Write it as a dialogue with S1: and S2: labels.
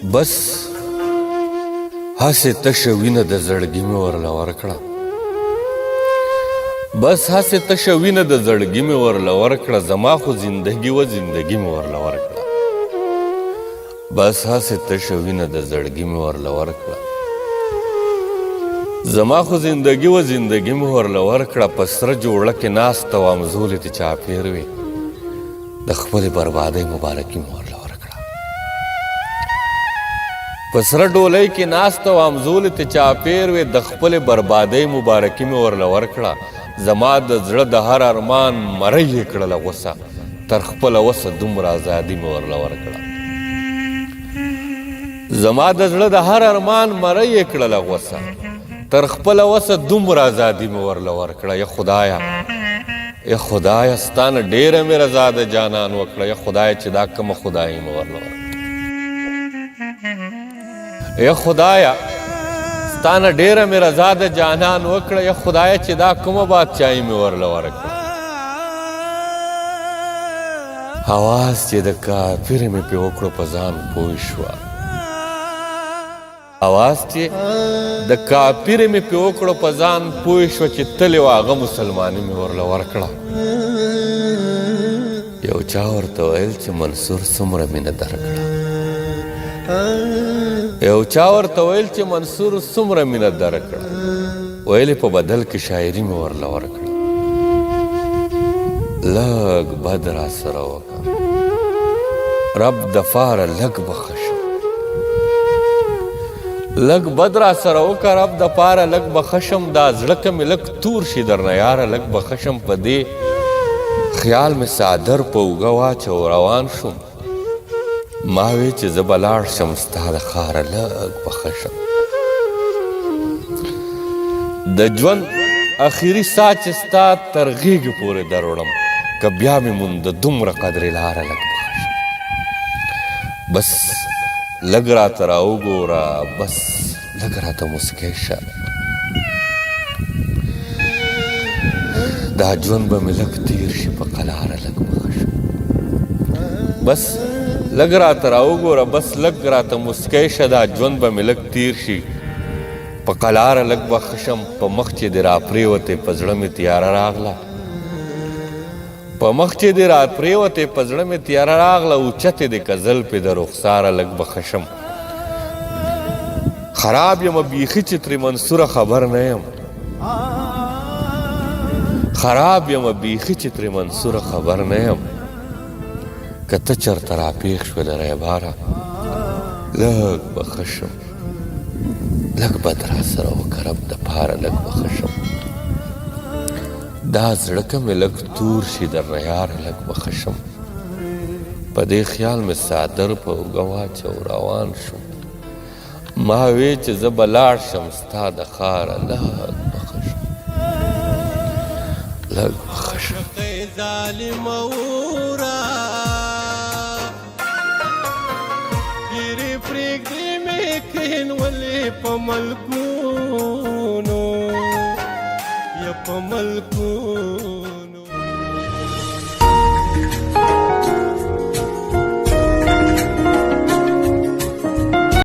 S1: بس هسې تشه وینه د زړګي مې ورله ورکړه بس هسې تشه وینه د زړګي مې ورله ورکړه زما خو زندګي و زندګي مې ورله ورکړه بس هسې تشه وینه د زړګي مې ورله ورکړه زما خو زندګي و زندګي مې ورله ورکړه په سره جوړه کې ناسته وم زولې ته چاپېر وې د خپلې بربادۍ مبارکي مې ورله ورکړه په سره ډولۍ کې ناسته وم زولې ته چاپېر وې د خپلې بربادۍ مبارکي مې ورله ورکړه زما د زړه د هر ارمان مرۍ یې کړله غوسه تر خپله وسه دومره ازادي مې ورله ورکړه زما د زړه د هر ارمان مرۍ یې کړله غوسه تر خپله وسه دومره ازادي مې ورله ورکړه یا خدایه ستا نه ډېره مې رضا د جانان وکړه یا خدایه چې دا کومه خدایي مې ورله ورکړه یا خدایه ستا نه ډېره مې رضا د جانان وکړه یا خدایه چې دا کومه بادشاهي مې ورله ورکړه اواز چې د کافرې مې پې وکړو په ځان پوه شوه اواز چې د کافرې مې پې وکړو په ځان پوه شوه چې تلې وه هغه مسلماني مې ورله ورکړه یو چا ورته ویل چې منصور څومره مینه درکړه یو چا ورته ویل چې منصور څومره مینه درکړه ویلې په بدل کې شاعري مې ورله ورکړه لږ بد را سره وکړه رب دفاره لږ بخښه لږ بد را سره وکړه رب دپاره لږ بخښم دا زړه که مې لږ تور شي درنه یاره لږ بخښم په دې خیال مې څادر په اوږه واچو روان شوم ما وی چې زه به لاړ شم ستا د ښاره لږ پخه شم د ژوند اخري ساه چې ستا تر غېږې پورې دروړم که بیا مې مونده دومره قدرې لاره لږ پخه شم بس لږ راته راوګوره بس لږ راته مسکی شه دا ژوند به مې لږ تیر شي په قلاره لږ پخه شم بس لږ راته راوګوره بس لږ راته مسکی شه دا ژوند به مې لږ تیر شي په قلاره لږ به ښه شم په مخ چې دې راپرېوتې په زړه مې تیاره راغله په مخ چې دې راپرېوتې په زړه مې تیاره راغله اوچتې دې که زلفې د رخساره لږ به ښه شم خراب یمه بیخي چې ترې منصوره خبر نه یم خراب یمه بیخي چې ترې منصوره خبر نه یم که ته چرته راپېښ شوه د ریباره لږ به ښه شم لږ بد را سره وکړه رب دپاره لږ به ښه شم دا زړه که مې لږ تور شي درنه یاره لږ به ښه شم په دې خیال مې څادر په اوږه واچو روان شوم ما وی چې زه به لاړ شم ستا د ښاره لږ به ښه شم لږ به ښه شم
S2: پرېږدې مې کښېنولې په ملکو